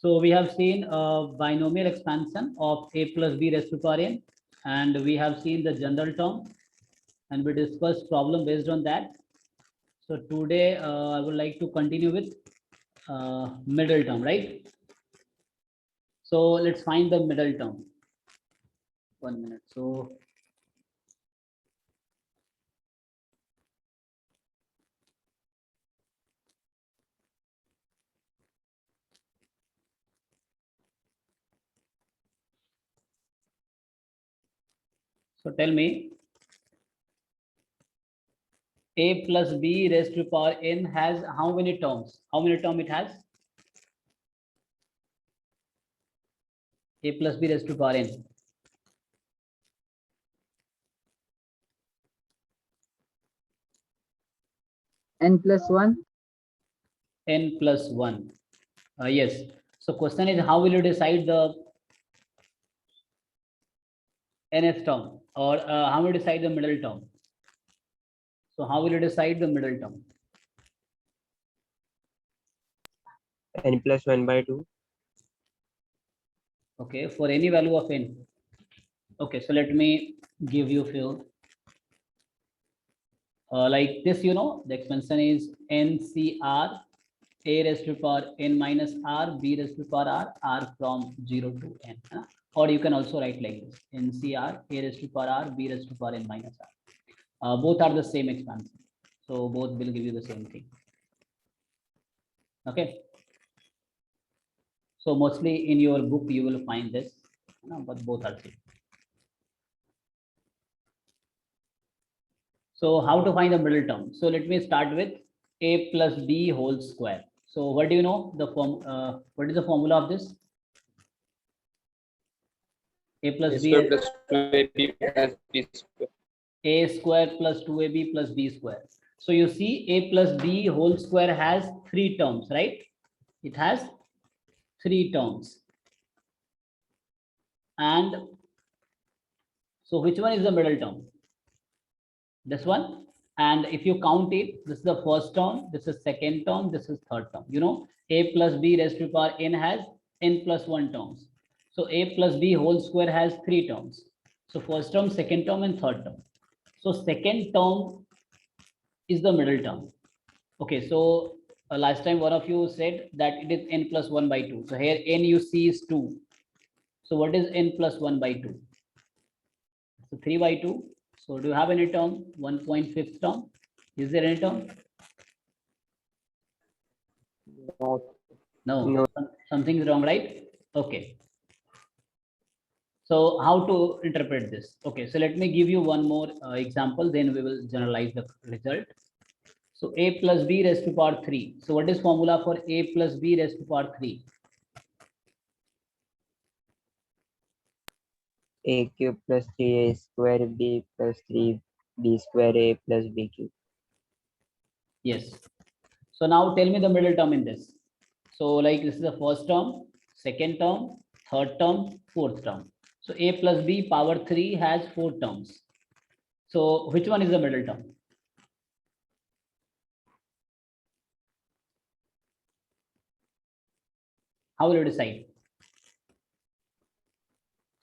So we have seen binomial expansion of a plus b raised to power n, and we have seen the general term, and we discussed problem based on that. So today I would like to continue with middle term, right? So let's find the middle term. 1 minute. So tell me, a plus b raised to power n has how many terms? How many terms it has? A plus b raised to power n. N plus 1. N plus 1. Yes. So question is, how will you decide the nth term, or how will you decide the middle term? So how will you decide the middle term? N plus 1 by 2. Okay, for any value of n. Okay, so let me give you few. Like this, the expansion is NCR a raised to power n minus r, b raised to power r from 0 to n. Or you can also write like this, NCR a raised to power r, b raised to power n minus r. Both are the same expansion. So both will give you the same thing. Okay. So mostly in your book you will find this, but both are same. So how to find the middle term? So let me start with a plus b whole square. So what do you know the form? What is the formula of this? A plus b plus 2ab plus b square. A square plus 2ab plus b square. So you see a plus b whole square has 3 terms, right? It has 3 terms. And so which one is the middle term? This one. And if you count it, this is the first term, this is second term, this is third term. A plus b raised to power n has n plus 1 terms. So a plus b whole square has 3 terms. So first term, second term, and third term. So second term is the middle term. Okay, so last time one of you said that it is n plus 1 by 2. So here n you see is 2. So what is n plus 1 by 2? So 3 by 2. So do you have any term? 1.5th term? Is there any term? No. Something is wrong, right? Okay. So how to interpret this? Okay, so let me give you one more example, then we will generalize the result. So a plus b raised to power 3. So what is formula for a plus b raised to power 3? A cube plus 3a square b plus 3b square a plus b cube. Yes. So now tell me the middle term in this. So like this is the first term, second term, third term, fourth term. So a plus b power 3 has 4 terms. So which one is the middle term? How will you decide?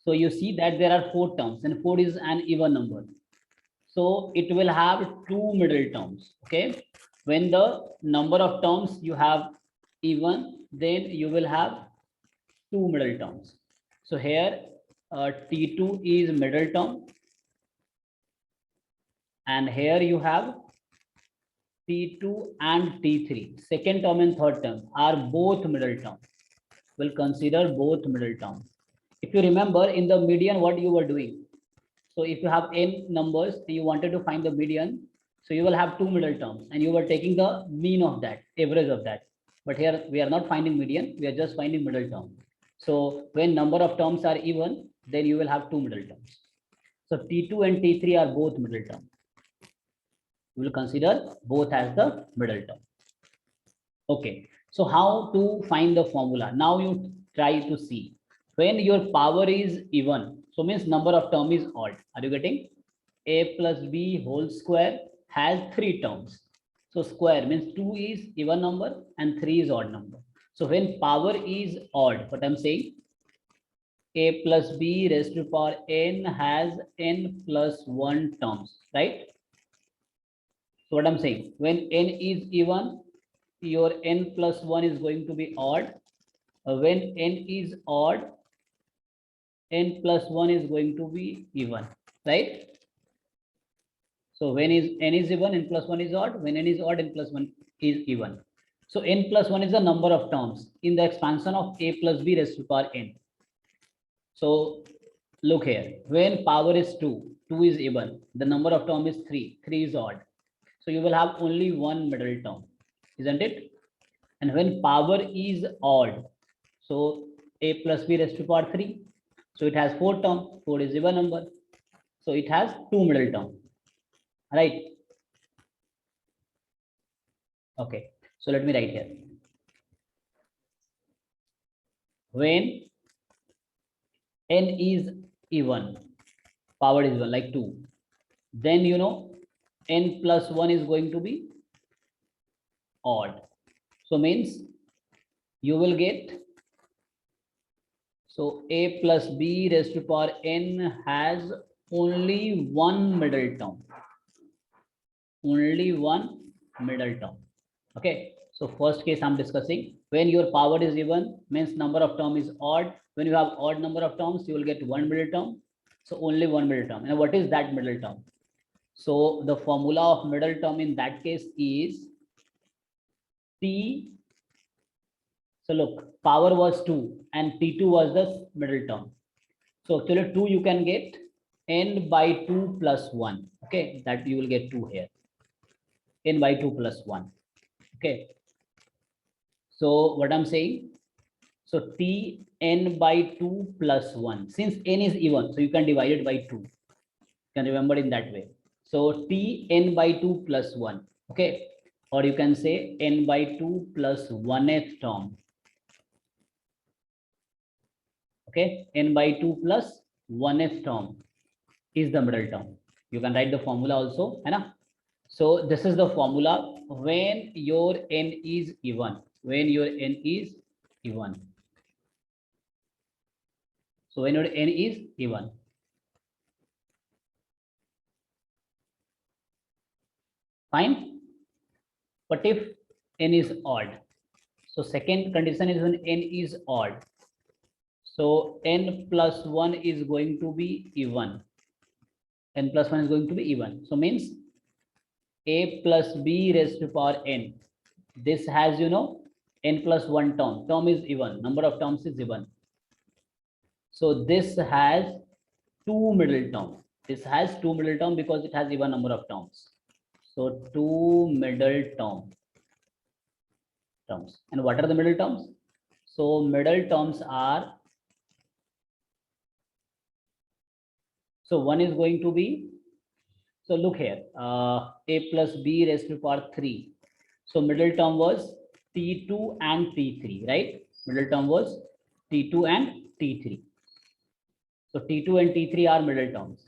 So you see that there are 4 terms and 4 is an even number. So it will have 2 middle terms. Okay. When the number of terms you have even, then you will have 2 middle terms. So here T2 is middle term. And here you have T2 and T3. Second term and third term are both middle term. We'll consider both middle term. If you remember in the median, what you were doing. So if you have n numbers, you wanted to find the median. So you will have 2 middle terms and you were taking the mean of that, average of that. But here we are not finding median, we are just finding middle term. So when number of terms are even, then you will have 2 middle terms. So T2 and T3 are both middle term. We will consider both as the middle term. Okay, so how to find the formula? Now you try to see when your power is even, so means number of term is odd. Are you getting? A plus b whole square has 3 terms. So square means 2 is even number and 3 is odd number. So when power is odd, what I'm saying, a plus b raised to power n has n plus 1 terms, right? So what I'm saying, when n is even, your n plus 1 is going to be odd. When n is odd, n plus 1 is going to be even, right? So when is n is even, n plus 1 is odd. When n is odd, n plus 1 is even. So n plus 1 is the number of terms in the expansion of a plus b raised to power n. So look here, when power is 2, 2 is even, the number of term is 3, 3 is odd. So you will have only one middle term, isn't it? And when power is odd, so a plus b raised to power 3, so it has 4 terms, 4 is even number. So it has 2 middle term, right? Okay, so let me write here. When n is even, power is 1, like 2, then you know n plus 1 is going to be odd. So means you will get, so a plus b raised to power n has only one middle term. Only one middle term. Okay. So first case I'm discussing, when your power is even, means number of term is odd. When you have odd number of terms, you will get one middle term. So only one middle term. And what is that middle term? So the formula of middle term in that case is T. So look, power was 2 and T2 was the middle term. So actually 2 you can get n by 2 plus 1. Okay, that you will get 2 here. N by 2 plus 1. Okay. So what I'm saying, so T n by 2 plus 1. Since n is even, so you can divide it by 2. You can remember in that way. So T n by 2 plus 1. Okay. Or you can say n by 2 plus 1th term. Okay. N by 2 plus 1th term is the middle term. You can write the formula also. Right? So this is the formula when your n is even. When your n is even. So when your n is even. Fine. But if n is odd, so second condition is when n is odd. So n plus 1 is going to be even. N plus 1 is going to be even. So means a plus b raised to power n. This has, you know, n plus 1 term. Term is even. Number of terms is even. So this has 2 middle term. This has 2 middle term because it has even number of terms. So 2 middle terms. And what are the middle terms? So middle terms are, so one is going to be, so look here, a plus b raised to power 3. So middle term was T2 and T3, right? Middle term was T2 and T3. So T2 and T3 are middle terms.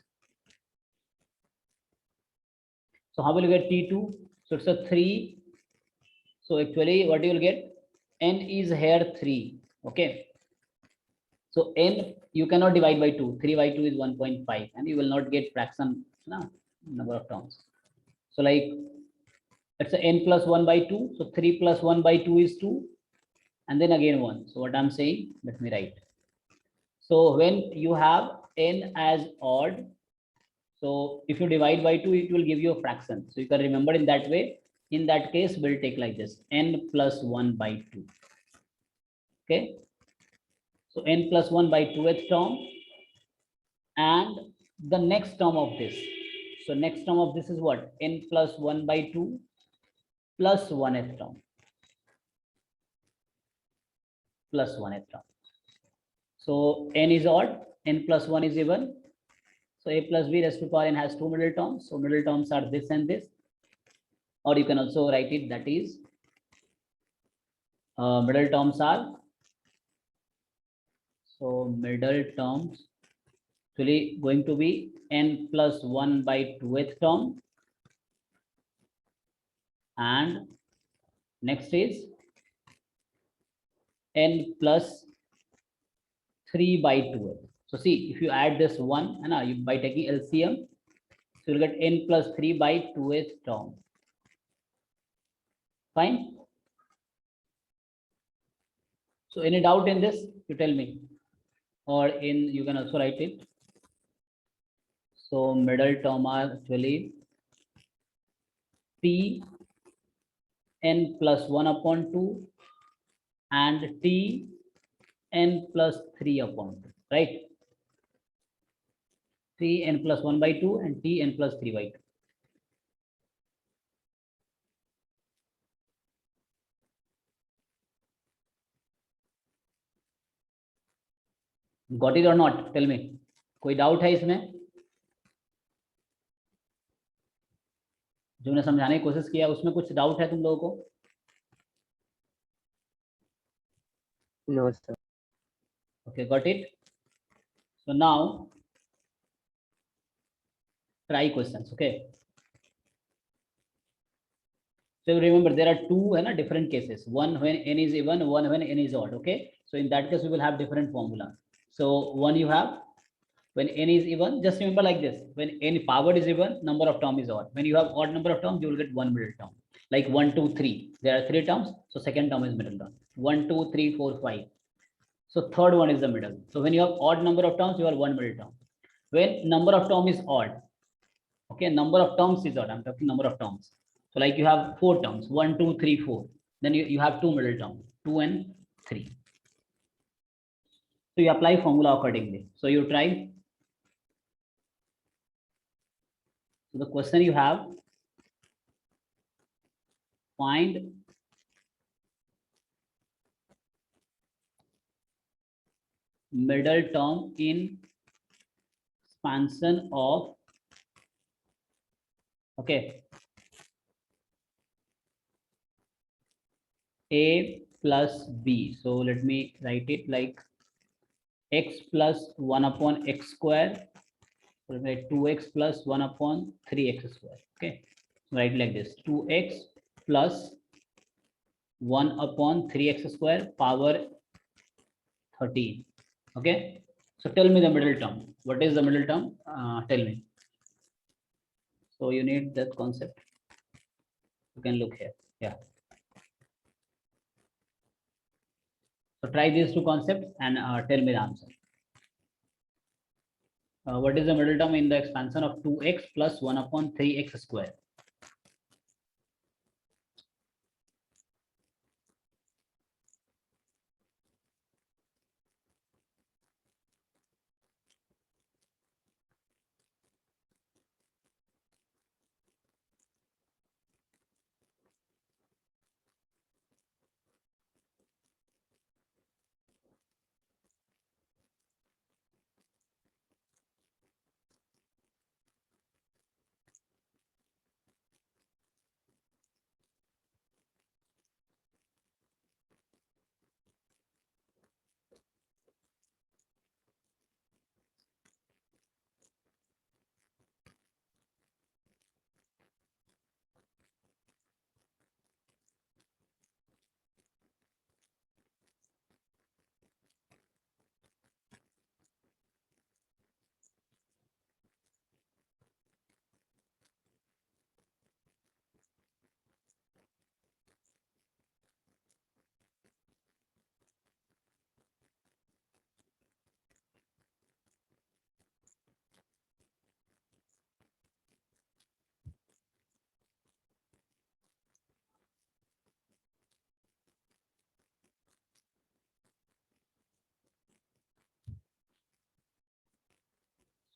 So how will you get T2? So it's a 3. So actually what you will get, n is here 3. Okay. So n you cannot divide by 2. 3 by 2 is 1.5 and you will not get fraction number of terms. So like it's a n plus 1 by 2. So 3 plus 1 by 2 is 2. And then again 1. So what I'm saying, let me write. So when you have n as odd, so if you divide by 2, it will give you a fraction. So you can remember in that way. In that case, we'll take like this, n plus 1 by 2. Okay. So n plus 1 by 2th term. And the next term of this. So next term of this is what? N plus 1 by 2 plus 1th term. Plus 1th term. So n is odd, n plus 1 is even. So a plus b raised to power n has 2 middle terms. So middle terms are this and this. Or you can also write it, that is middle terms are, so middle terms actually going to be n plus 1 by 2th term, and next is n plus 3 by 2. So see, if you add this 1 and you by taking LCM, so you'll get n plus 3 by 2th term. Fine. So any doubt in this, you tell me, or you can also write it. So middle term are actually t n plus 1 upon 2 and t n plus 3 upon 2, right? T n plus 1 by 2 and t n plus 3 by 2. Got it or not? Tell me. कोई doubt है इसमें? जो मैंने समझाने की कोशिश किया उसमें कुछ डाउट है तुम लोगों को? No, sir. Okay, got it. So now try questions. Okay. So remember there are two different cases. One when n is even, one when n is odd. Okay. So in that case we will have different formula. So one you have when n is even, just remember like this: when n power is even, number of term is odd. When you have odd number of terms, you will get one middle term. Like 1, 2, 3. There are 3 terms. So second term is middle term. 1, 2, 3, 4, 5. So third one is the middle. So when you have odd number of terms, you have one middle term. When number of term is odd, okay, number of terms is odd. I'm talking number of terms. So like you have 4 terms, 1, 2, 3, 4. Then you have 2 middle terms, 2 and 3. So you apply formula accordingly. So you try. So the question you have, find middle term in expansion of, okay, a plus b. So let me write it like x plus 1 upon x square, so 2x plus 1 upon 3x square. Okay, write like this: 2x plus 1 upon 3x square power 13. Okay, so tell me the middle term. What is the middle term? Tell me. So you need that concept. You can look here. Yeah. So try these two concepts and tell me the answer. What is the middle term in the expansion of 2x plus 1 upon 3x square?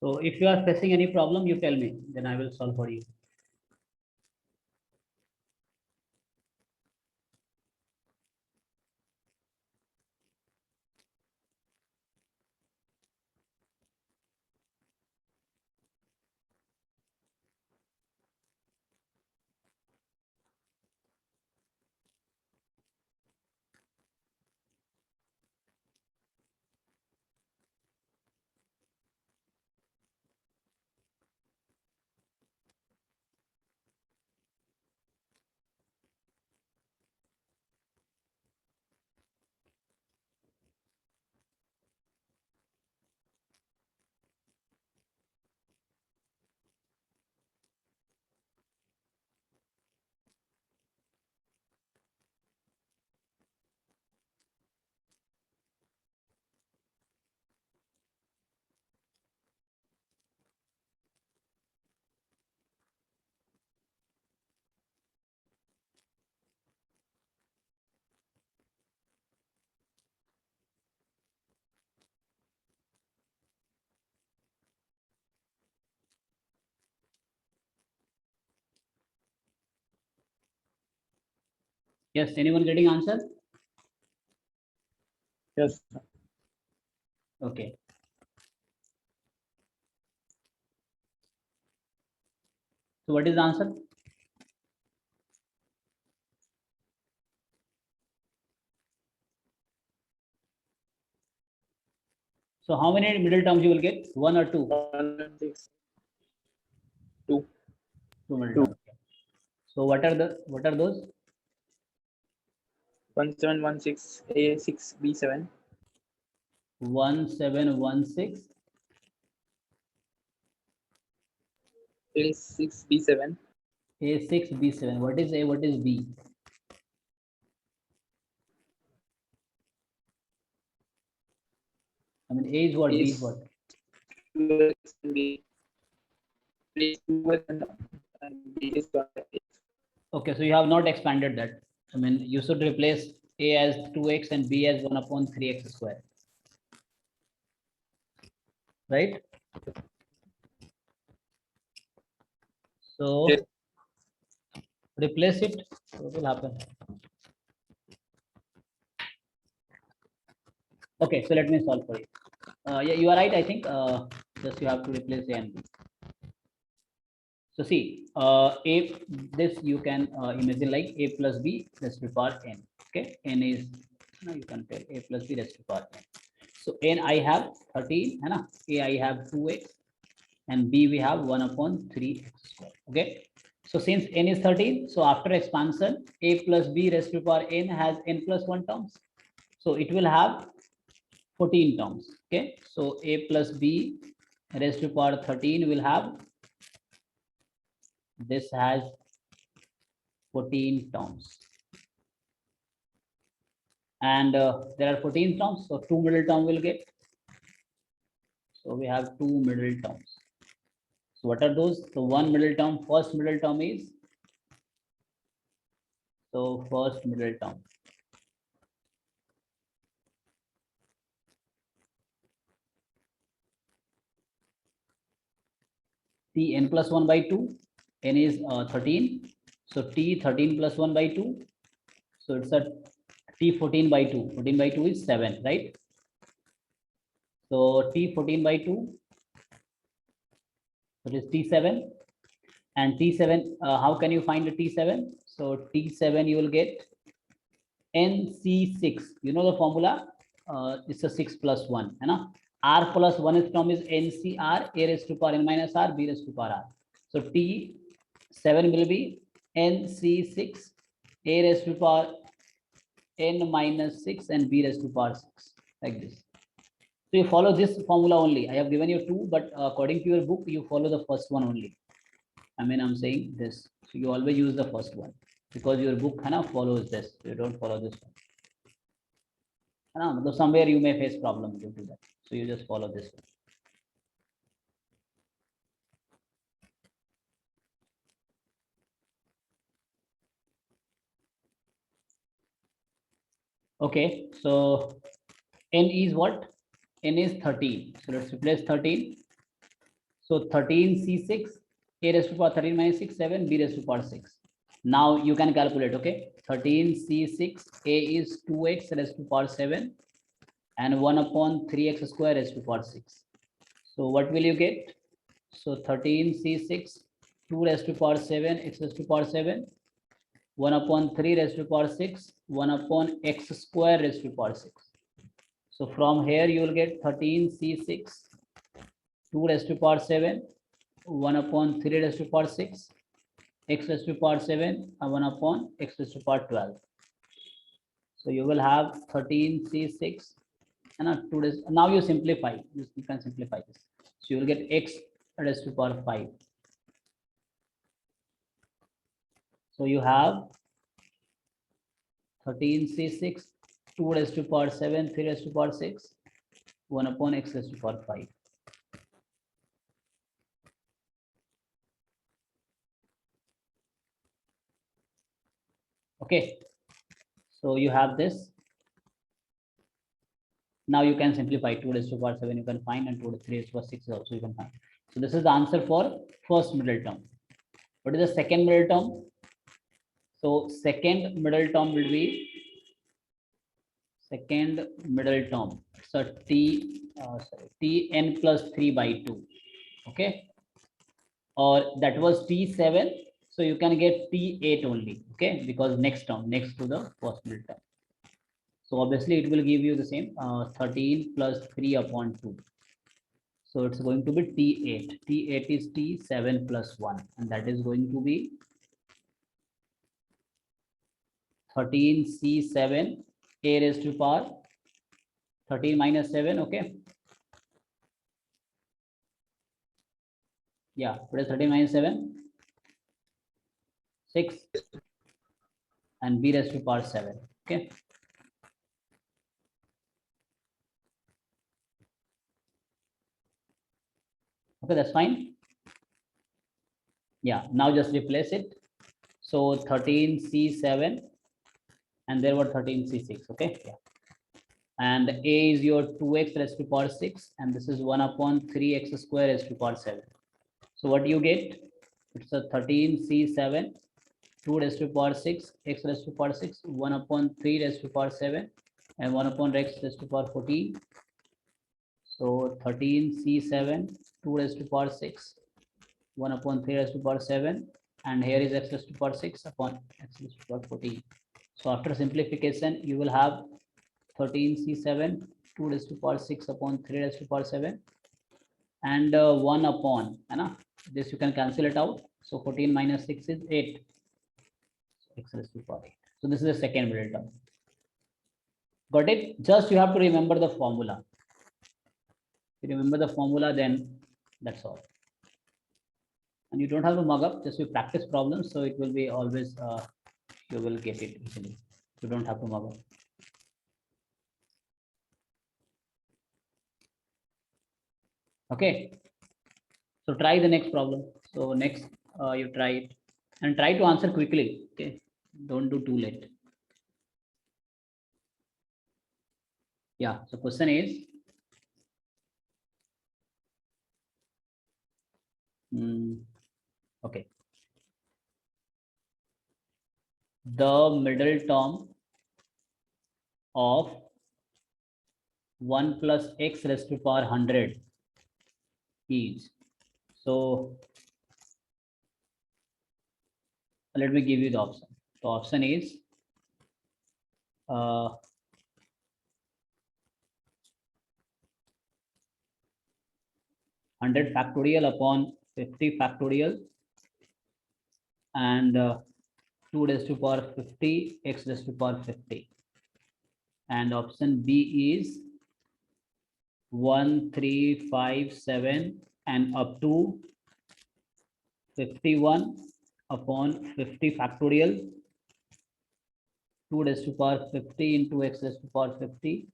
So if you are facing any problem, you tell me, then I will solve for you. Yes, anyone getting answer? Yes. Okay. So what is the answer? So how many middle terms you will get? One or two? 1 and 6. 2. Two middle terms. So what are those? 1716 A6 B7. 1716 A6 B7. A6 B7. What is A? What is B? I mean, A is what? B is what? 2x and B. Is 2x and B is 1x. Okay, so you have not expanded that. I mean, you should replace A as 2x and B as 1 upon 3x square. Right? So Yes. replace it. What will happen? Okay, so let me solve for you. Yeah, you are right. I think just you have to replace A and B. So see, A, this you can imagine like A plus B raised to the power n. Okay, n is, now you can tell A plus B raised to the power n. So n I have 13, है ना? A I have 2x and B we have 1 upon 3x square. Okay. So since n is 13, so after expansion, A plus B raised to the power n has n plus 1 terms. So it will have 14 terms. Okay. So A plus B raised to the power 13 will have, this has 14 terms. And there are 14 terms, so 2 middle term will get. So we have 2 middle terms. So what are those? So one middle term, first middle term is, so first middle term. T n plus 1 by 2, n is 13. So T 13 plus 1 by 2. So it's a T 14 by 2. 14 by 2 is 7, right? So T 14 by 2, it is T7. And T7, how can you find the T7? So T7 you will get NC6. You know the formula? It's a 6 plus 1. You know? R plus 1 term is NCR, A raised to power n minus R, B raised to power R. So T7 will be NC6, A raised to power n minus 6 and B raised to power 6, like this. So you follow this formula only. I have given you two, but according to your book, you follow the first one only. I mean, I'm saying this. So you always use the first one because your book follows this. You don't follow this one. So somewhere you may face problem due to that. So you just follow this one. Okay, so n is what? N is 13. So let's replace 13. So 13C6, A raised to power 13 minus 6, 7, B raised to power 6. Now you can calculate, okay? 13C6, A is 2x raised to power 7 and 1 upon 3x square raised to power 6. So what will you get? So 13C6, 2 raised to power 7, x raised to power 7, 1 upon 3 raised to power 6, 1 upon x square raised to power 6. So from here you will get 13C6, 2 raised to power 7, 1 upon 3 raised to power 6, x raised to power 7, and 1 upon x raised to power 12. So you will have 13C6, and 2 raised, now you simplify, you can simplify this. So you will get x raised to power 5. So you have 13C6, 2 raised to power 7, 3 raised to power 6, 1 upon x raised to power 5. Okay, so you have this. Now you can simplify 2 raised to power 7 you can find, and 2 to 3 raised to power 6 also you can find. So this is the answer for first middle term. What is the second middle term? So second middle term will be second middle term. So tn plus 3 by 2. Okay. Or that was t7. So you can get t8 only. Okay. Because next term, next to the first middle term. So obviously it will give you the same 13 plus 3 upon 2. So it's going to be T8. T8 is T7 plus 1. And that is going to be 13C7 A raised to power 13 minus 7. Okay. Yeah. What is 13 minus 7? 6. And B raised to power 7. Okay. Okay, that's fine. Yeah, now just replace it. So 13C7 and there were 13C6. Okay, yeah. And A is your 2x raised to power 6 and this is 1 upon 3x square raised to power 7. So what you get? It's a 13C7, 2 raised to power 6, x raised to power 6, 1 upon 3 raised to power 7 and 1 upon x raised to power 14. So 13C7, 2 raised to power 6, 1 upon 3 raised to power 7, and here is x raised to power 6 upon x raised to power 14. So after simplification, you will have 13C7, 2 raised to power 6 upon 3 raised to power 7, and 1 upon, this you can cancel it out. So 14 minus 6 is 8, x raised to power 8. So this is the second middle term. Got it? Just you have to remember the formula. If you remember the formula, then that's all. And you don't have to mug up, just you practice problems, so it will be always you will get it easily. You don't have to mug up. Okay, so try the next problem. So next you try it and try to answer quickly. Okay, don't do too late. Yeah, so question is okay, the middle term of 1 plus x raised to power 100 is, so let me give you the option. The option is 100 factorial upon 50 factorial and 2 raised to power 50 x raised to power 50, and option B is 1, 3, 5, 7 and up to 51 upon 50 factorial 2 raised to power 50 into x raised to power 50,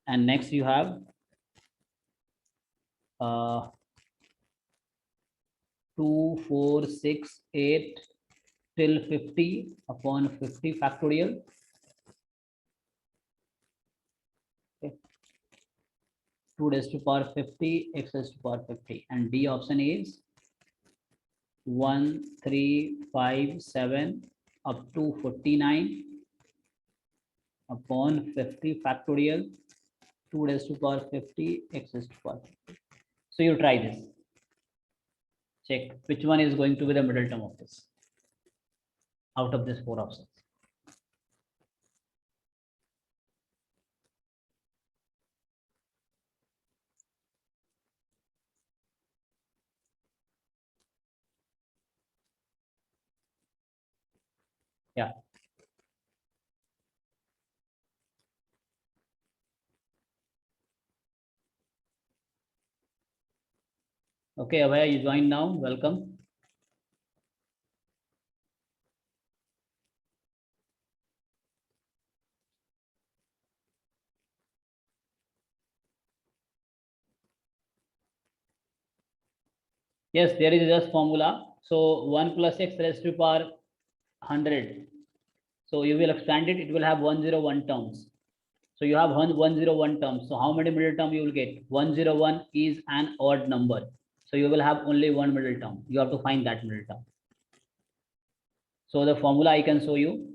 and next you have 2, 4, 6, 8 till 50 upon 50 factorial. Okay. 2 raised to power 50 x raised to power 50, and D option is 1, 3, 5, 7 up to 49 upon 50 factorial 2 raised to power 50 x raised to power 50. So you try this. Check which one is going to be the middle term of this out of these 4 options. Yeah. Okay, Abhaya, you join now. Welcome. Yes, there is just formula. So 1 plus x raised to power 100. So you will expand it. It will have 101 terms. So you have 101 terms. So how many middle term you will get? 101 is an odd number. So you will have only one middle term. You have to find that middle term. So the formula I can show you.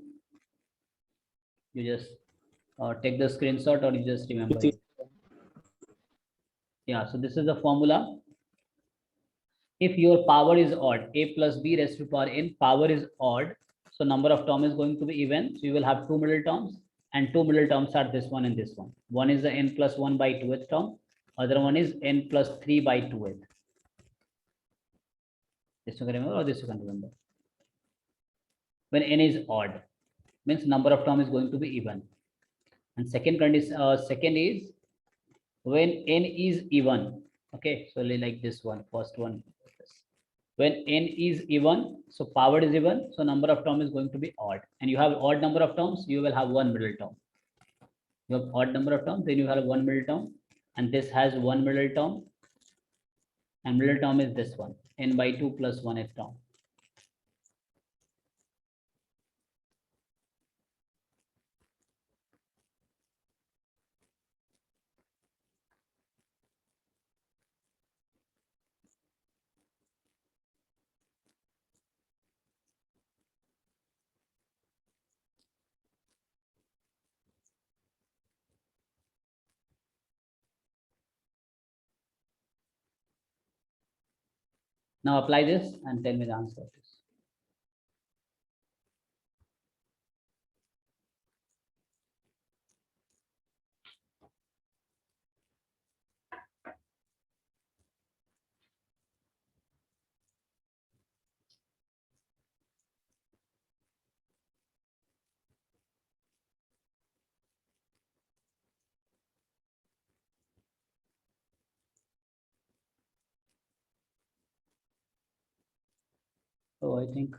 You just take the screenshot or you just remember it. Yeah, so this is the formula. If your power is odd, a plus b raised to power n, power is odd, so number of terms is going to be even. So you will have two middle terms, and two middle terms are this one and this one. One is the n plus 1 by 2th term, other one is n plus 3 by 2th. This you can remember or this you can remember. When n is odd, means number of terms is going to be even. And second condition, second is when n is even. Okay, so like this one, first one. When n is even, so power is even, so number of terms is going to be odd. And you have odd number of terms, you will have one middle term. You have odd number of terms, then you have one middle term, and this has one middle term, and middle term is this one, n by 2 plus 1th term. Now apply this and tell me the answer of this. So I think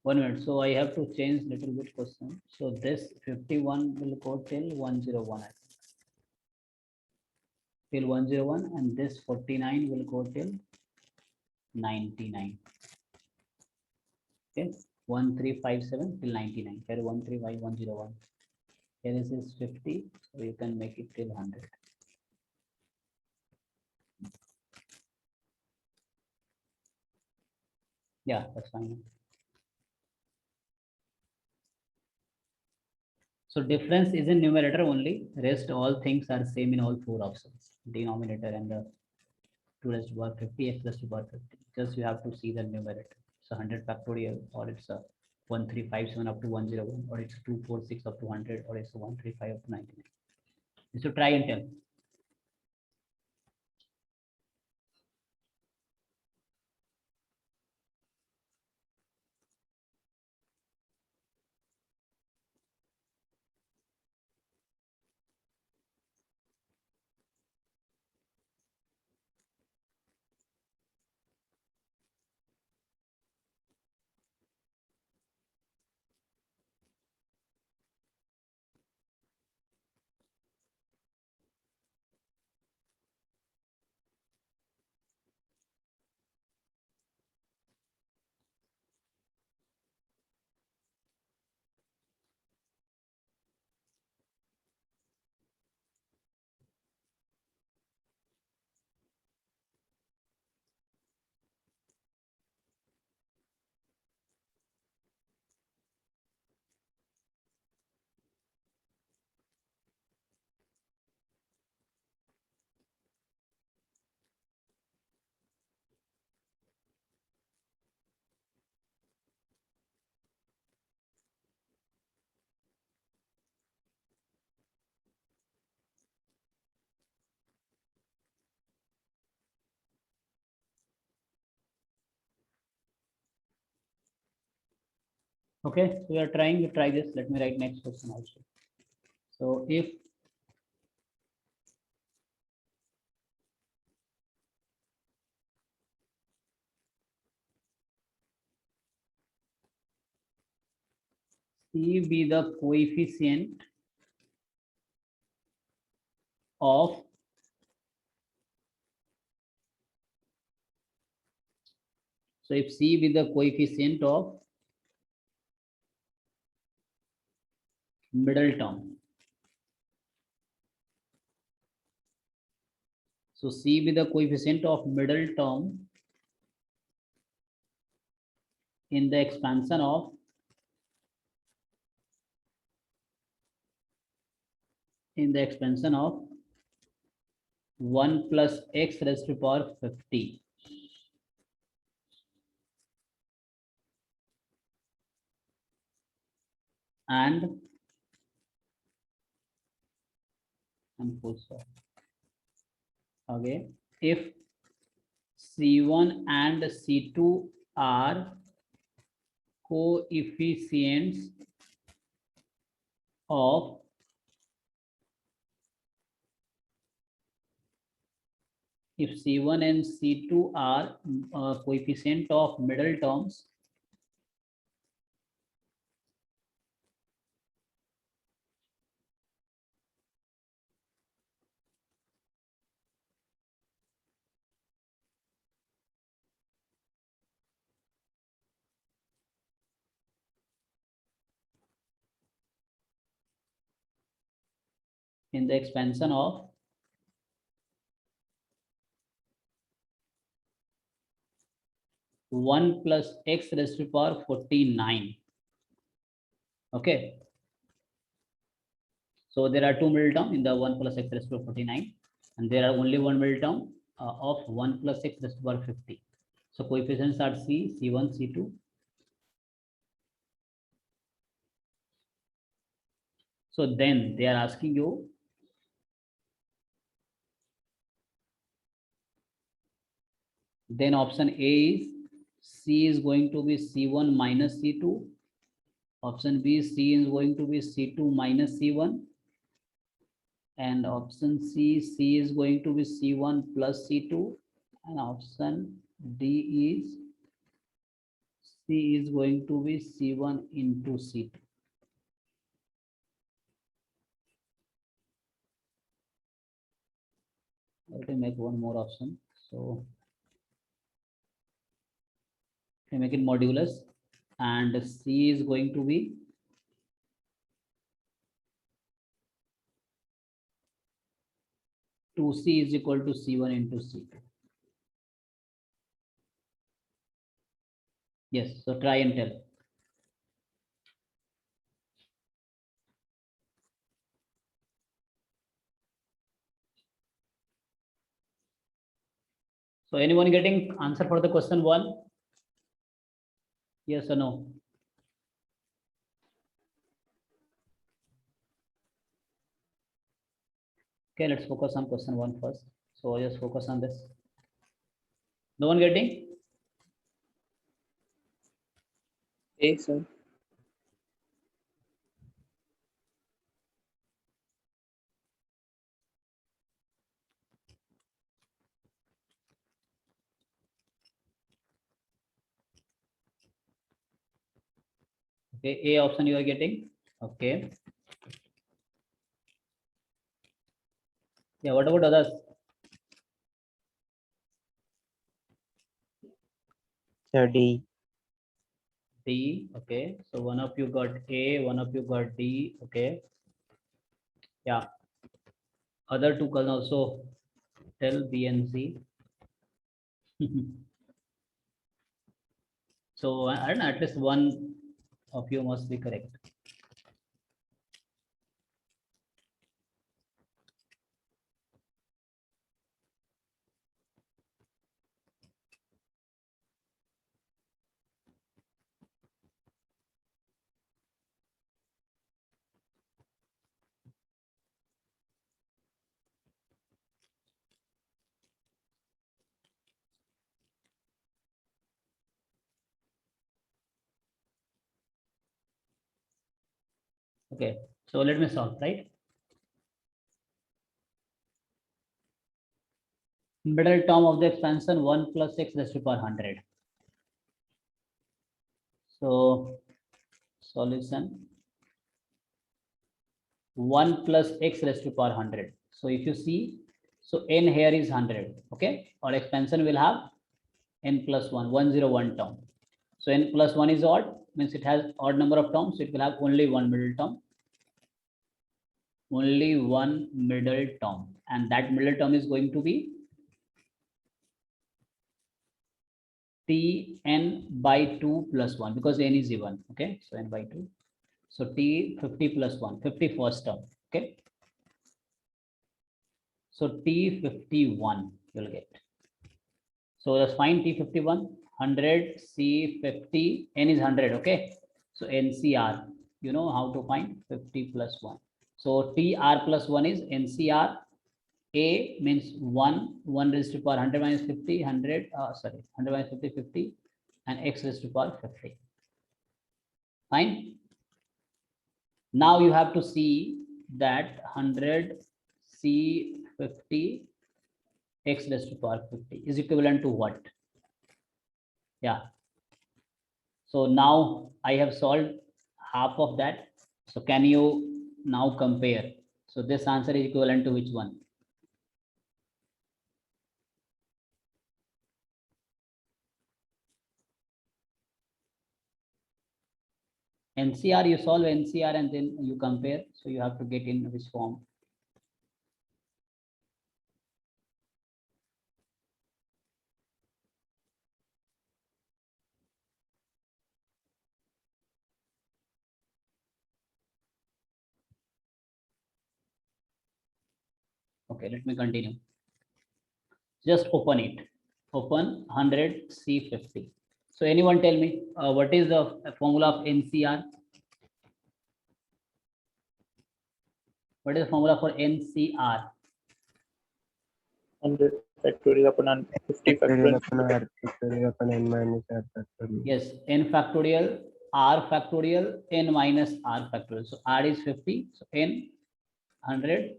one minute. So I have to change little bit question. So this 51 will go till 101. I think. Till 101, and this 49 will go till 99. Okay, 1357 till 99. Here 135101. Here this is 50, so you can make it till 100. Yeah, that's fine. So difference is in numerator only. Rest all things are same in all four options. Denominator and the 2 raised to power 50, x raised to power 50. Just you have to see the numerator. So 100 factorial, or it's a 1357 up to 101, or it's 246 up to 100, or it's a 135 up to 99. So try and tell. Okay, so we are trying to try this. Let me write next question also. So if C be the coefficient of so if C be the coefficient of middle term, So C be the coefficient of middle term in the expansion of in the expansion of 1 plus x raised to power 50. And okay, if C1 and C2 are coefficients of if C1 and C2 are coefficient of middle terms, in the expansion of one plus x raised to power 49. Okay. So there are two middle terms in the 1 plus x raised to power 49, and there are only one middle term of 1 plus x raised to power 50. So coefficients are C, C1, C2. So then they are asking you then option A is C is going to be C1 minus C2. Option B, C is going to be C2 minus C1. And option C, C is going to be C1 plus C2. And option D is C is going to be C1 into C2. Let me make one more option. So we make it modulus, and C is going to be two C is equal to C1 into C2. Yes, so try and tell. So anyone getting answer for the question 1? Yes or no? Okay, let's focus on question 1 first. So just focus on this. No one getting? Okay, sir. Okay, A option you are getting. Okay. Yeah, what about others? So D. D. Okay, so one of you got A, one of you got D. Okay. Yeah. Other two can also tell B and C. So I don't know, at least one of you must be correct. Okay, so let me solve, right? Middle term of the expansion 1 plus x raised to power 100. So solution 1 plus x raised to power 100. So if you see, so n here is 100. Okay, our expansion will have n plus 1, 101 term. So n plus 1 is odd, means it has odd number of terms. So it will have only one middle term. Only one middle term, and that middle term is going to be t n by 2 plus 1 because n is even. Okay, so n by 2. So t 50 plus 1, 50 first term. Okay, so t 51 you'll get. So let's find t 51, 100 c 50, n is 100. Okay, so ncr, you know how to find 50 plus 1. So tr plus 1 is ncr. A means 1 raised to power 100 minus 50, 100, 100 minus 50, 50, and x raised to power 50. Fine. Now you have to see that 100 C 50 x raised to power 50 is equivalent to what? Yeah. So now I have solved half of that. So can you now compare? So this answer is equivalent to which one? NCR, you solve NCR and then you compare. So you have to get in which form? Okay, let me continue. Just open it. Open 100 C50. So anyone tell me what is the formula of NCR? What is the formula for NCR? 100 factorial upon 50 Factorial factorial. upon r factorial upon n minus r factorial. Yes, n factorial, r factorial, n minus r factorial. So r is 50, so n 100.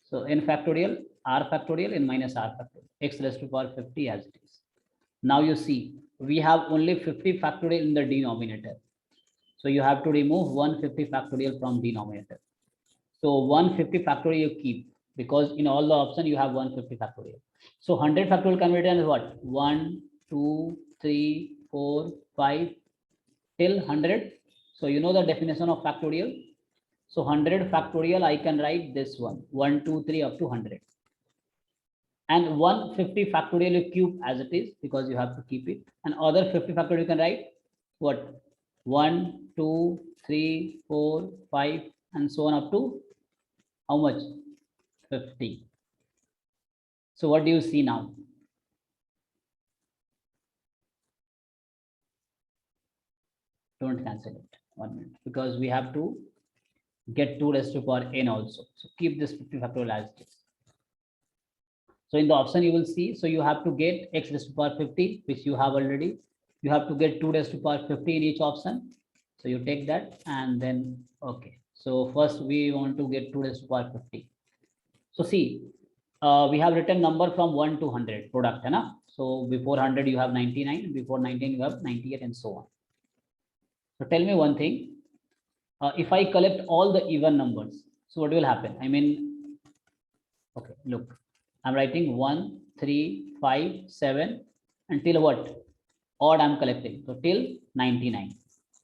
So n factorial, r factorial, n minus r factorial, x raised to power 50 as it is. Now you see, we have only 50 factorial in the denominator. So you have to remove 150 factorial from denominator. So 150 factorial you keep because in all the options you have 150 factorial. So 100 factorial converted is what? 1, 2, 3, 4, 5 till 100. So you know the definition of factorial. So 100 factorial, I can write this one, 1, 2, 3 up to 100. And 150 factorial you cube as it is because you have to keep it. And other 50 factorial you can write what? 1, 2, 3, 4, 5, and so on up to how much? 50. So what do you see now? Don't cancel it. 1 minute because we have to get 2 raised to power n also. So keep this 50 factorial as it is. So in the option you will see, so you have to get x raised to power 50, which you have already. You have to get 2 raised to power 50 in each option. So you take that and then, okay. So first we want to get 2 raised to power 50. So see, we have written number from 1 to 100 product. Hai? So before 100 you have 99, before 99 you have 98 and so on. So tell me one thing, if I collect all the even numbers, so what will happen? I mean, okay, look, I'm writing 1, 3, 5, 7 until what? Odd I'm collecting. So till 99.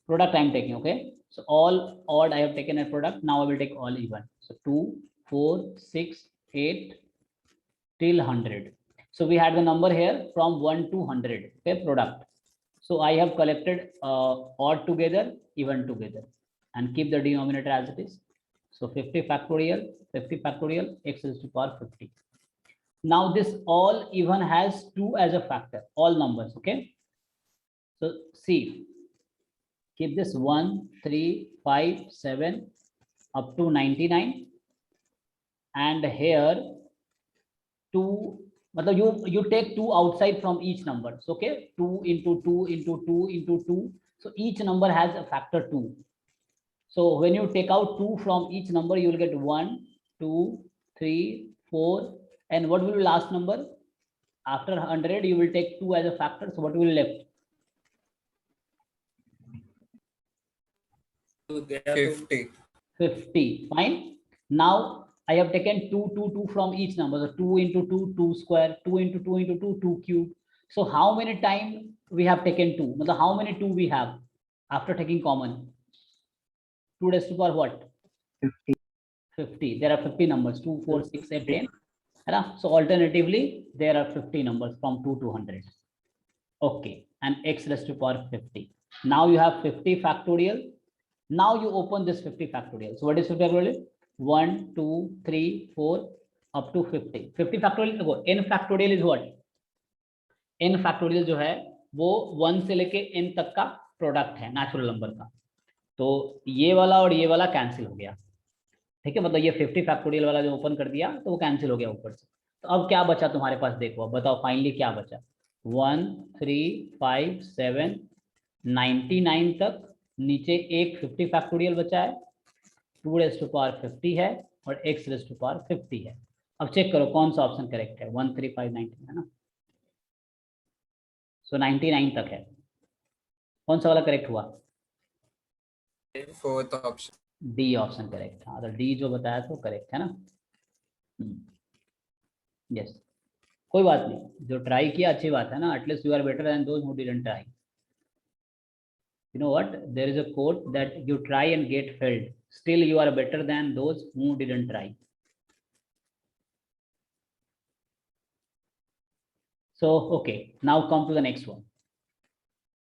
Product I'm taking, okay? So all odd I have taken a product. Now I will take all even. So 2, 4, 6, 8 till 100. So we had the number here from 1 to 100, okay, product. So I have collected odd together, even together, and keep the denominator as it is. So 50 factorial, x raised to power 50. Now this all even has 2 as a factor, all numbers, okay? So see, keep this 1, 3, 5, 7 up to 99, and here 2. You take 2 outside from each number. So, okay, 2 into 2 into 2 into 2. So each number has a factor 2. So when you take out 2 from each number, you will get 1, 2, 3, 4. And what will be last number? After 100, you will take 2 as a factor. So what will be left? 50. 50. Fine. Now I have taken 2, 2, 2 from each number. So 2 into 2, 2 square, 2 into 2 into 2, 2 cube. So how many times we have taken 2? How many 2 we have after taking common? 2 raised to power what? 50. 50. There are 50 numbers, 2, 4, 6, 8, 10. So alternatively, there are 50 numbers from 2 to 100. Okay, and x raised to power 50. Now you have 50 factorial. Now you open this 50 factorial. So what is 50 factorial? 1, 2, 3, 4, up to 50. 50 factorial देखो, n factorial is what? n factorial जो है वो 1 से लेके n तक का product है natural number का. तो ये वाला और ये वाला कैंसिल हो गया. ठीक है, मतलब ये 50 फैक्टोरियल वाला जो ओपन कर दिया तो वो कैंसिल हो गया ऊपर से. तो अब क्या बचा तुम्हारे पास, देखो अब बताओ फाइनली क्या बचा. 1, 3, 5, 7, 99 तक. नीचे एक 50 फैक्टोरियल बचा है, 2 रेज टू पावर 50 है और x रेज टू पावर 50 है. अब चेक करो कौन सा ऑप्शन करेक्ट है. 1, 3, 5, 19 है ना. सो 99 तक है. कौन सा वाला करेक्ट हुआ? Fourth option. D option correct. हाँ, तो डी जो बताया तो करेक्ट है ना. यस, कोई बात नहीं, जो ट्राई किया अच्छी बात है ना. At least you are better than those who didn't try. You know what, there is a quote that you try and get failed, still you are better than those who didn't try. So okay, now come to the next one.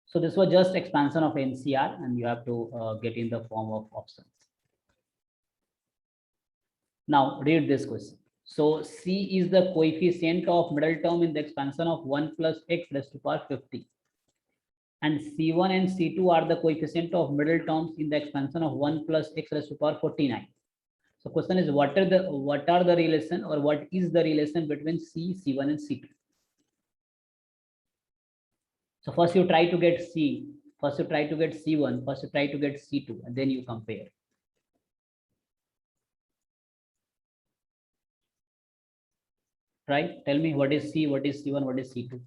So this was just expansion of NCR and you have to get in the form of options. Now read this question. So C is the coefficient of middle term in the expansion of 1 plus x raised to power 50. And C1 and C2 are the coefficient of middle terms in the expansion of 1 plus x raised to power 49. So question is what are the relation or what is the relation between C, C1 and C2? So first you try to get C, first you try to get C1, first you try to get C2 and then you compare. Right? Tell me what is C, what is C1, what is C2?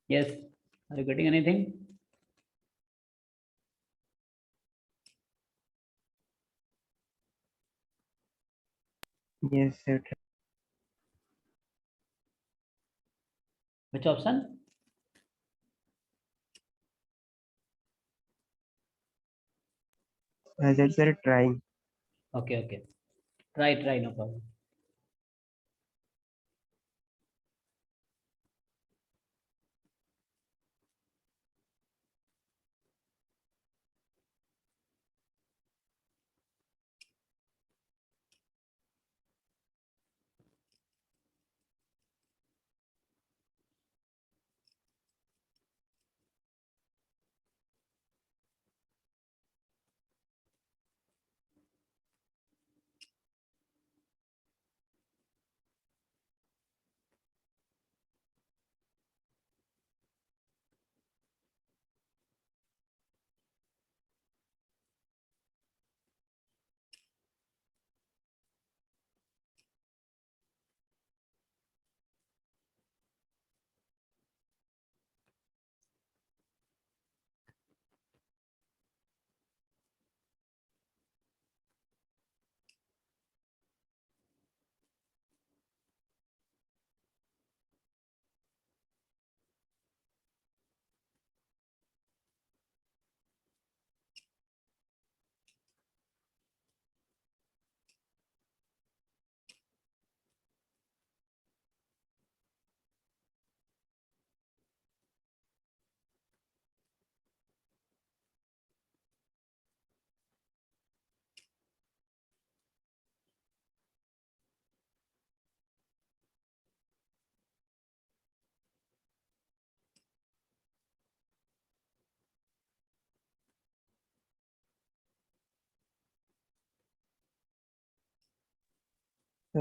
Yes, are you getting anything? Yes, sir. Which option? I said, sir, trying. Okay, okay. Try, no problem.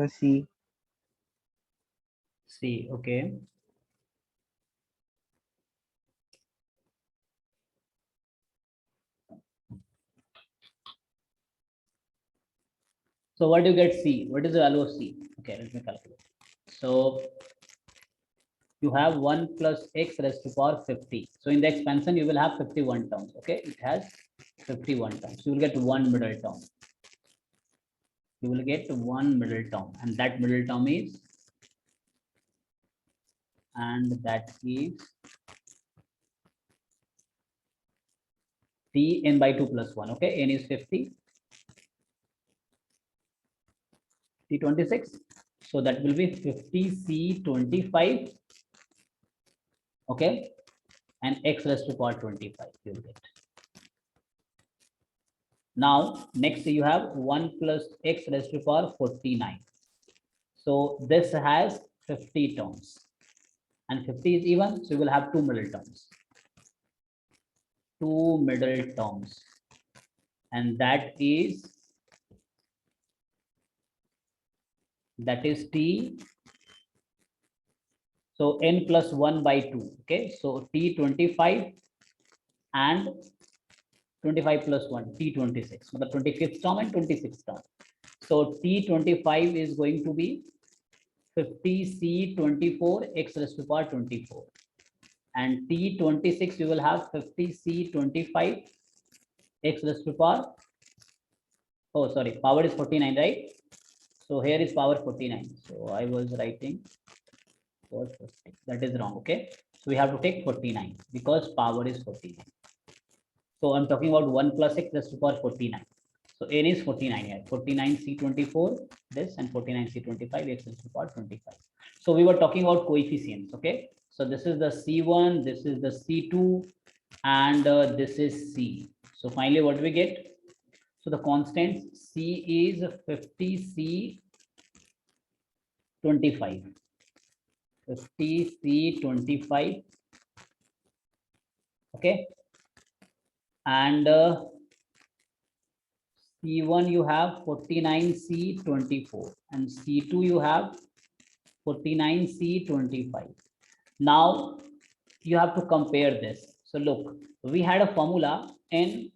C. C. Okay. So what do you get C? What is the value of C? Okay, let me calculate. So you have 1 plus x raised to power 50. So in the expansion, you will have 51 terms. Okay, it has 51 terms. You will get one middle term. You will get one middle term, and that middle term is, t n by 2 plus 1. Okay, n is 50. T26. So that will be 50C25. Okay, and x raised to power 25 you will get. Now next you have 1 plus x raised to power 49. So this has 50 terms, and 50 is even, so you will have two middle terms. Two middle terms, and that is t. So n plus 1 by 2. Okay, so T25 and 25 plus 1, T26, the 25th term and 26th term. So T25 is going to be 50C24 x raised to power 24, and T26 you will have 50C25 x raised to power, oh sorry, power is 49, right? So here is power 49. So I was writing 450. That is wrong. Okay, so we have to take 49 because power is 49. So I'm talking about 1 plus x raised to power 49. So n is 49 here. 49C24 this, and 49C25 x raised to power 25. So we were talking about coefficients. Okay, so this is the C1, this is the C2, and this is C. So finally what we get? So the constant C is 50C25. 50C25. Okay, and C1 you have 49C24, and C2 you have 49C25. Now you have to compare this. So look, we had a formula NCR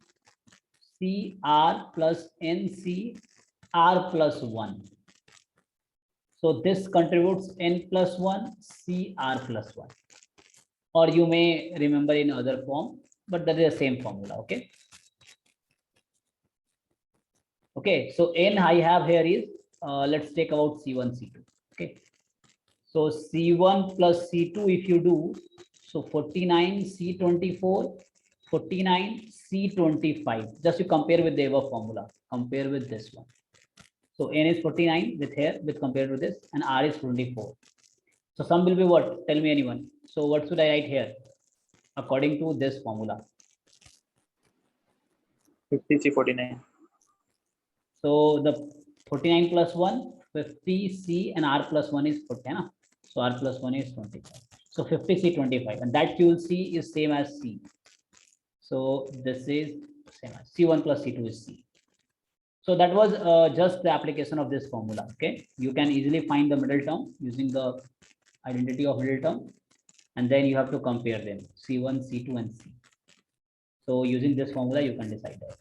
plus NCR plus 1. So this contributes N plus 1, CR plus 1. Or you may remember in other form, but that is the same formula. Okay. Okay, so n I have here is, let's take about C1, C2. Okay, so C1 plus C2 if you do, so 49C24, 49C25. Just you compare with the above formula, compare with this one. So n is 49 with here, with compared with this, and R is 24. So sum will be what? Tell me anyone. So what should I write here according to this formula? 50C49. So the 49 plus 1, 50C, and R plus 1 is 40. Na? So R plus 1 is 25. So 50C25, and that you will see is same as C. So this is same as C1 plus C2 is C. So that was just the application of this formula. Okay, you can easily find the middle term using the identity of middle term, and then you have to compare them, C1, C2, and C. So using this formula, you can decide that.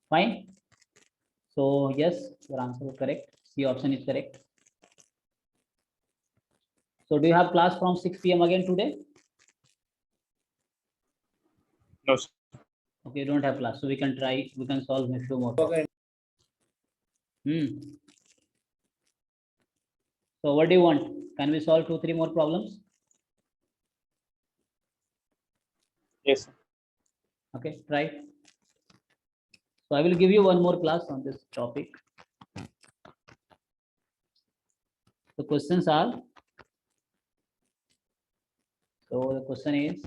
Fine. So yes, your answer is correct. C option is correct. So do you have class from 6 p.m. again today? No, sir. Okay, you don't have class, so we can try. We can solve a few more. Okay. So what do you want? Can we solve 2-3 more problems? Yes, sir. Okay, try. So I will give you one more class on this topic. The questions are, so the question is,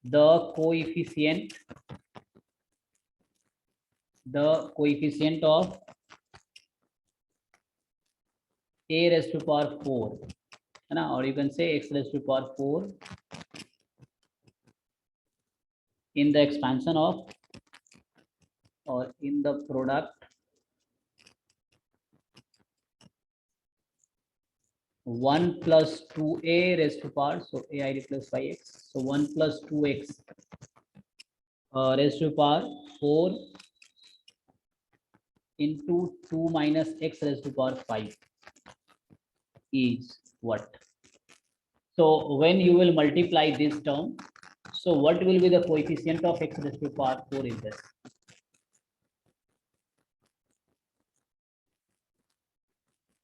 the coefficient of a raised to power 4, or you can say x raised to power 4 in the expansion of, or in the product 1 plus 2a raised to power, so a I replace by x, so 1 plus 2x raised to power 4 into 2 minus x raised to power 5 is what? So when you will multiply this term, so what will be the coefficient of x raised to power 4 in this?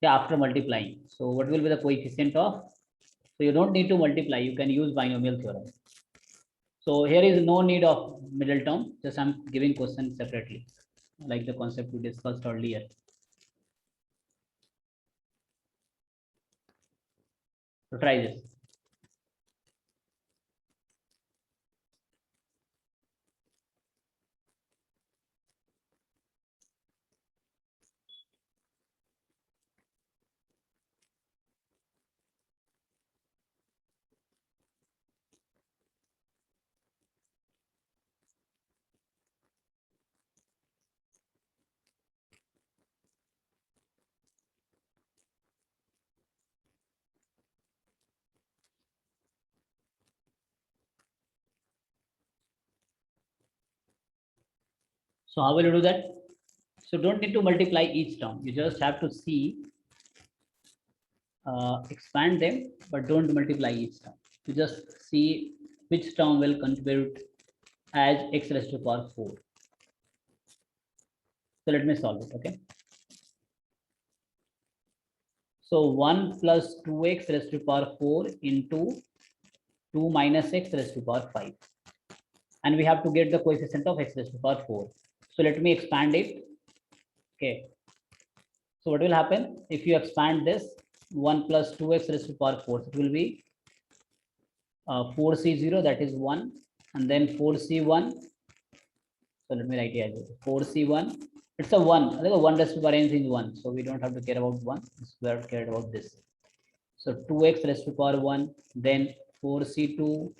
Yeah, after multiplying. So what will be the coefficient of? So you don't need to multiply, you can use binomial theorem. So here is no need of middle term, just I'm giving question separately, like the concept we discussed earlier. So try this. So how will you do that? So don't need to multiply each term. You just have to see, expand them, but don't multiply each term. You just see which term will contribute as x raised to power 4. So let me solve it, okay? So 1 plus 2x raised to power 4 into 2 minus x raised to power 5. And we have to get the coefficient of x raised to power 4. So let me expand it. Okay. So what will happen if you expand this? 1 plus 2x raised to power 4. It will be 4c0, that is 1. And then 4c1. So let me write here 4c1. It's a 1. I think 1 raised to power n is 1. So we don't have to care about 1. We have to care about this. So 2x raised to power 1. Then 4c2,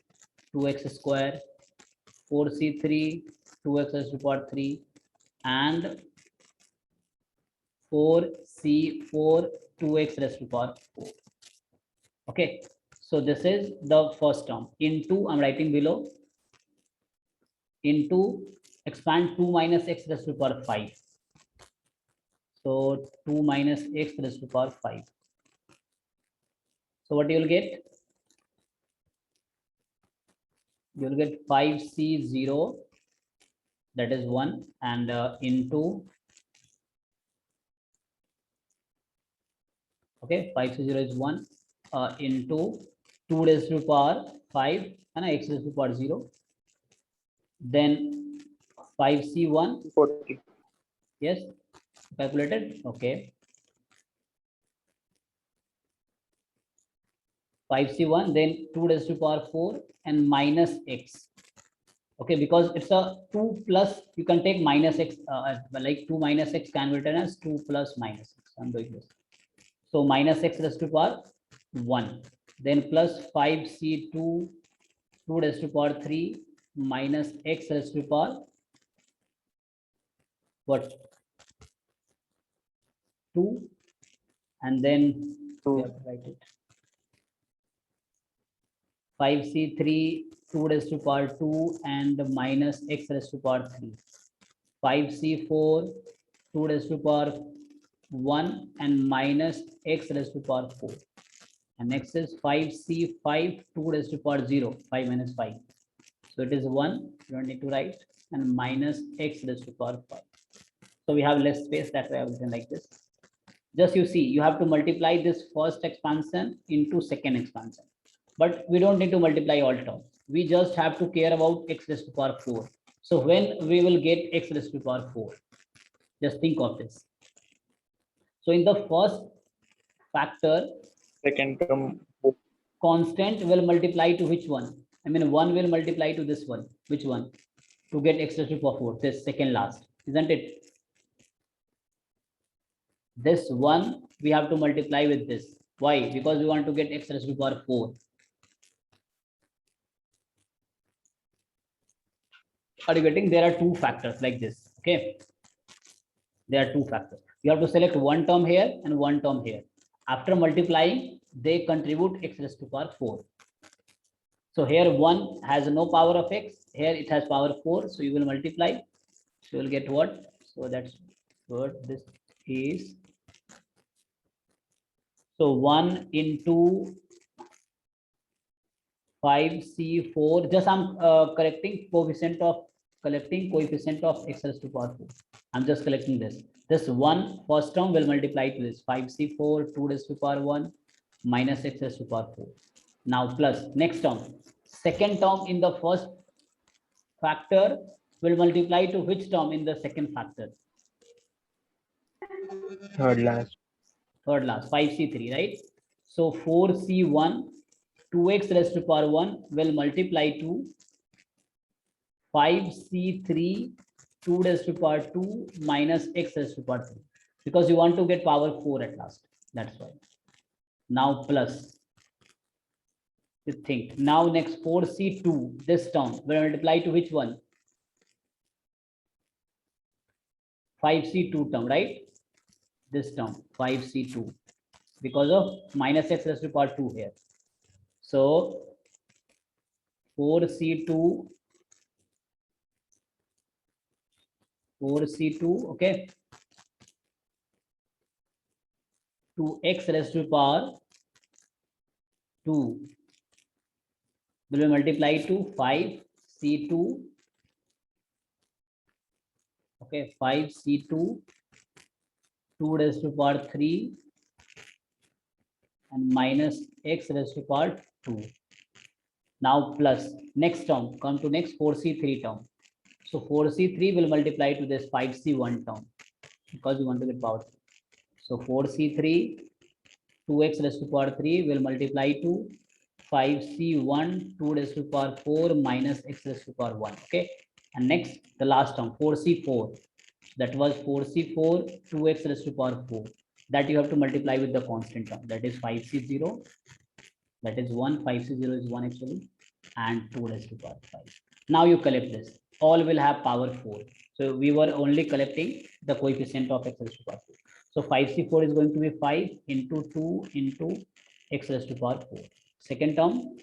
2x square. 4c3, 2x raised to power 3. And 4c4, 2x raised to power 4. Okay, so this is the first term. Into, I'm writing below, into, expand 2 minus x raised to power 5. So 2 minus x raised to power 5. So what you will get? You will get 5c0, that is 1, and into, okay, 5c0 is 1, into 2 raised to power 5 and x raised to power 0. Then 5c1, 40. yes, calculated, okay. 5c1, then 2 raised to power 4 and minus x. Okay, because it's a 2 plus, you can take minus x, like 2 minus x can be written as 2 plus minus x. I'm doing this. So minus x raised to power 1. Then plus 5c2, 2 raised to power 3 minus x raised to power what? 2. And then we have to write it. 5c3, 2 raised to power 2 and minus x raised to power 3. 5c4, 2 raised to power 1 and minus x raised to power 4. And next is 5c5, 2 raised to power 0, 5 minus 5. So it is 1, you don't need to write, and minus x raised to power 5. So we have less space, that way I have written like this. Just you see, you have to multiply this first expansion into second expansion. But we don't need to multiply all terms. We just have to care about x raised to power 4. So when we will get x raised to power 4, just think of this. So in the first factor, Second term. constant will multiply to which one? I mean, 1 will multiply to this one. Which one? To get x raised to power 4, this second last, isn't it? This one we have to multiply with this. Why? Because we want to get x raised to power 4. Are you getting? There are two factors like this. Okay, there are two factors. You have to select one term here and one term here. After multiplying, they contribute x raised to power 4. So here 1 has no power of x, here it has power 4, so you will multiply, so you will get what? So that's what this is. So 1 into 5c4, just I'm collecting coefficient of x raised to power 4. I'm just collecting this. This one first term will multiply to this 5c4 2 raised to power 1 minus x raised to power 4. Now plus next term, second term in the first factor will multiply to which term in the second factor? Third last. Third last, 5c3, right? So 4c1 2x raised to power 1 will multiply to 5c3 2 raised to power 2 minus x raised to power 3, because you want to get power 4 at last. That's why. Now plus, you think now next 4c2, this term will multiply to which one? 5c2 term, right? This term 5c2, because of minus x raised to power 2 here. So 4c2, okay, to x raised to power 2 will be multiplied to 5c2, okay, 5c2 2 raised to power 3 and minus x raised to power 2. Now plus next term, come to next 4c3 term. So 4c3 will multiply to this 5c1 term, because you want to get power 3. So 4c3 2x raised to power 3 will multiply to 5c1 2 raised to power 4 minus x raised to power 1. Okay, and next the last term 4c4, that was 4c4 2x raised to power 4, that you have to multiply with the constant term, that is 5c0, that is 1, 5c0 is 1 actually, and 2 raised to power 5. Now you collect this, all will have power 4. So we were only collecting the coefficient of x raised to power 4. So 5c4 is going to be 5 into 2 into x raised to power 4. Second term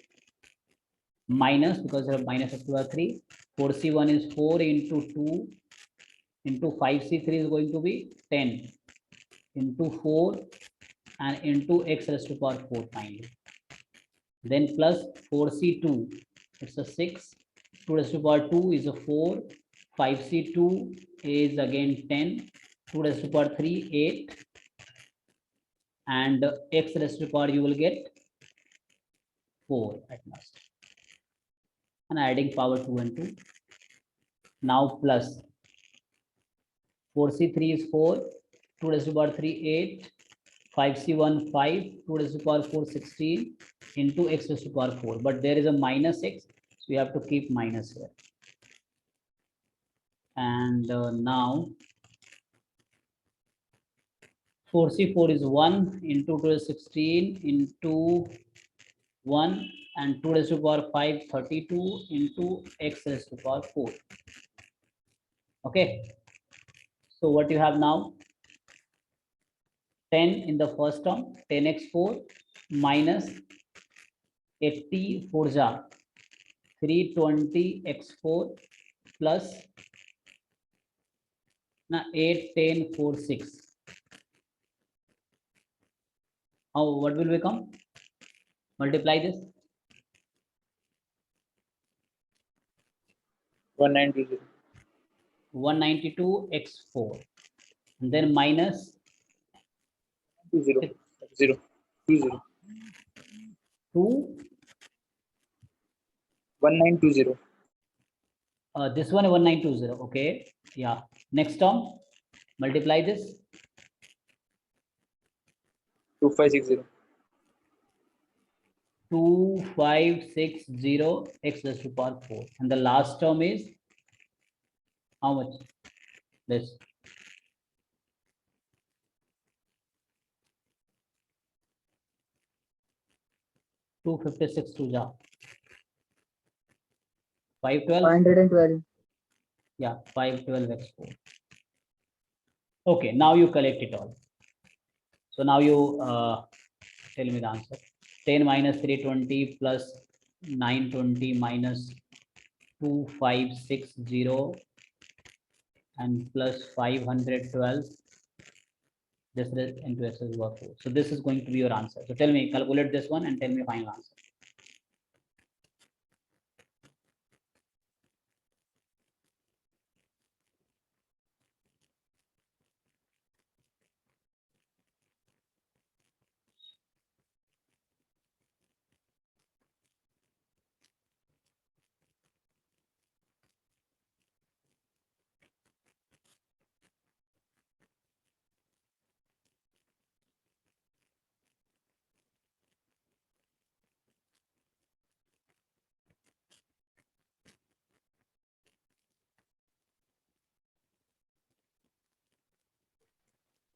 minus, because of minus x to the power 3, 4c1 is 4 into 2 into 5c3 is going to be 10 into 4 and into x raised to power 4 finally. Then plus 4c2, it's a 6, 2 raised to power 2 is a 4, 5c2 is again 10, 2 raised to power 3 8, and x raised to power you will get 4 at last, and adding power 2 and 2. Now plus 4c3 is 4, 2 raised to power 3 8, 5c1 5, 2 raised to power 4 16 into x raised to power 4, but there is a minus x, so we have to keep minus here. And now 4c4 is 1 into 2 is 16 into 1 and 2 raised to power 5 32 into x raised to power 4. Okay, so what you have now, 10 in the first term, 10x4 minus 80 4 320x4 plus 8 10 4 6. How, what will become? Multiply this. 1920. 192x4, and then minus 20. 20. 2. 1920. This one 1920. Okay, yeah. Next term, multiply this. 2560. 2560 x raised to power 4, and the last term is how much? This 256 to ja 512. 512. Yeah, 512x4. Okay, now you collect it all. So now you Tell me the answer. 10 minus 320 plus 920 minus 2560 and plus 512. This is into x is over 4. So this is going to be your answer. So tell me, calculate this one and tell me final answer.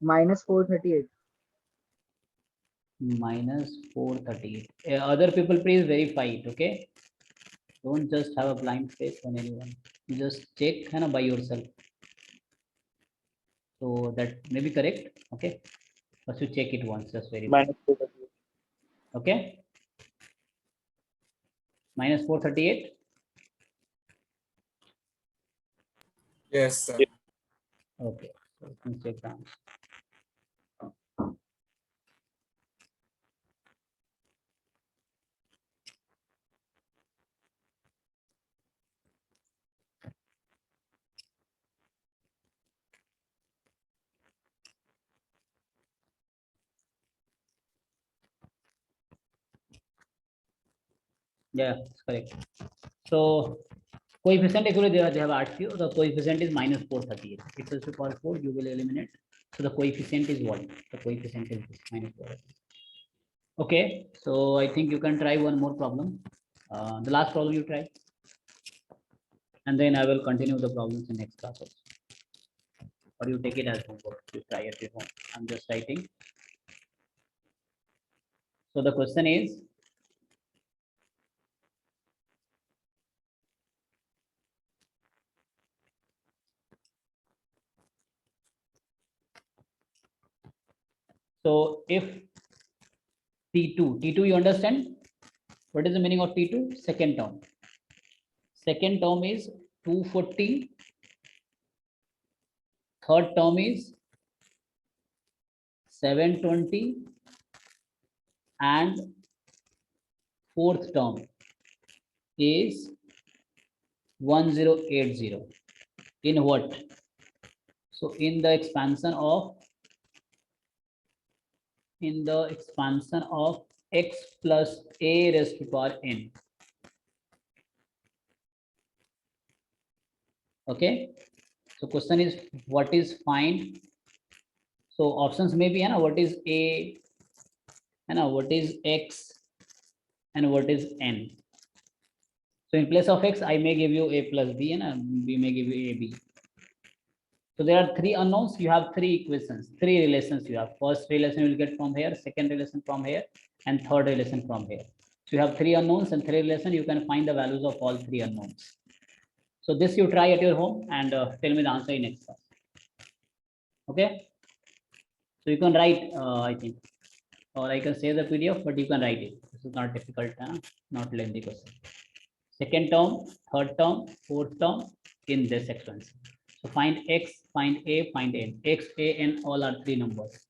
minus 438. Minus 438. Other people please verify it, okay? Don't just have a blind faith on anyone. You just check by yourself. So that may be correct, okay? First you check it once, just verify. Minus 438. Okay? Minus 438. Yes, sir. Okay, so let me check the answer. Yeah, it's correct. So coefficient actually they have asked you. The coefficient is minus 438. It's equals to power 4. You will eliminate. So the coefficient is what? The coefficient is this, minus 438. Okay, so I think you can try one more problem. The last problem you try, and then I will continue the problems in next class also. Or you take it as homework. You try at your home. I'm just writing. So the question is, so if T2 you understand? What is the meaning of T2? Second term. Second term is 240. Third term is 720. And fourth term is 1080. In what? So in the expansion of x plus a raised to power n. Okay, so question is what is find. So options may be what is a, what is x, and what is n. So in place of x, I may give you a plus b, and b may give you a b. So there are three unknowns. You have three equations, three relations. You have first relation you will get from here, second relation from here, and third relation from here. So you have three unknowns and three relations. You can find the values of all three unknowns. So this you try at your home and tell me the answer in next class. Okay. So you can write, I think, or I can say the PDF, but you can write it. This is not difficult, not lengthy question. Second term, third term, fourth term in this expansion. So find x, find a, find n. X, a, n, all are three numbers.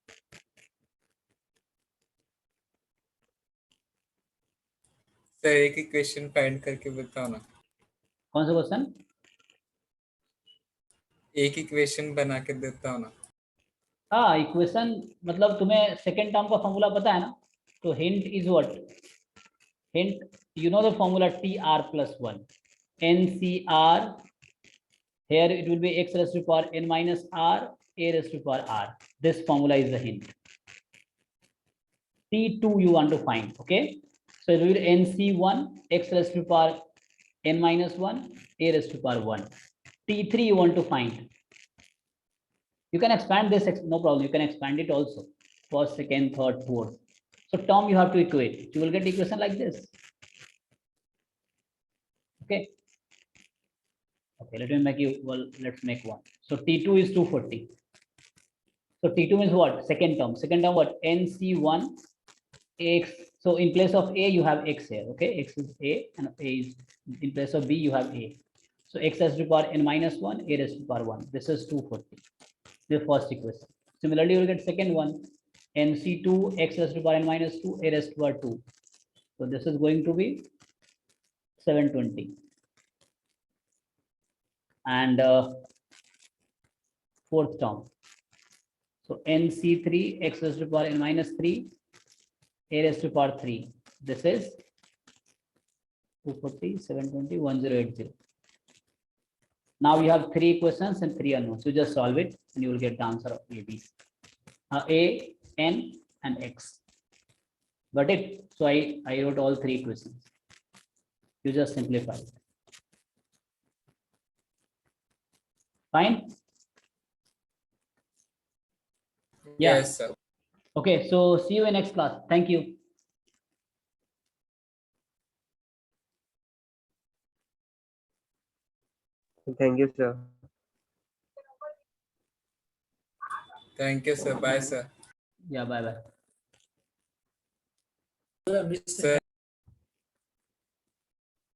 Sir एक equation find करके बताओ ना. कौन सा question? एक equation बना के देता हूँ ना. हाँ, इक्वेशन मतलब तुम्हें सेकेंड टर्म का फॉर्मूला पता है ना? तो hint is what? Hint, you know the formula TR plus 1. NCR, here it will be x raised to power n minus r, a raised to power r. This formula is the hint. T2 you want to find, okay? So it will be NC1, x raised to power n minus 1, a raised to power 1. T3 you want to find. You can expand this, no problem. You can expand it also. First, second, third, fourth. So term you have to equate. You will get equation like this. Okay. Okay, let me make you, well, let's make one. So T2 is 240. So T2 means what? Second term. Second term what? NC1 x. So in place of a, you have x here. Okay, x is a, and a is in place of b, you have a. So x raised to the power n minus 1, a raised to the power 1. This is 240. The first equation. Similarly, you will get second one, nc2 x raised to the power n minus 2, a raised to the power 2. So this is going to be 720. And fourth term. So nc3 x raised to the power n minus 3, a raised to the power 3. This is 240, 720, 1080. Now you have 3 equations and 3 unknowns. You just solve it and you will get the answer of A, B. A, N, and X. Got it? So I wrote all 3 equations. You just simplify it. Fine? Yeah. Yes, sir. Okay, so see you in next class. Thank you. Thank you, sir. Thank you, sir. Bye, sir. Yeah, bye bye. Sir,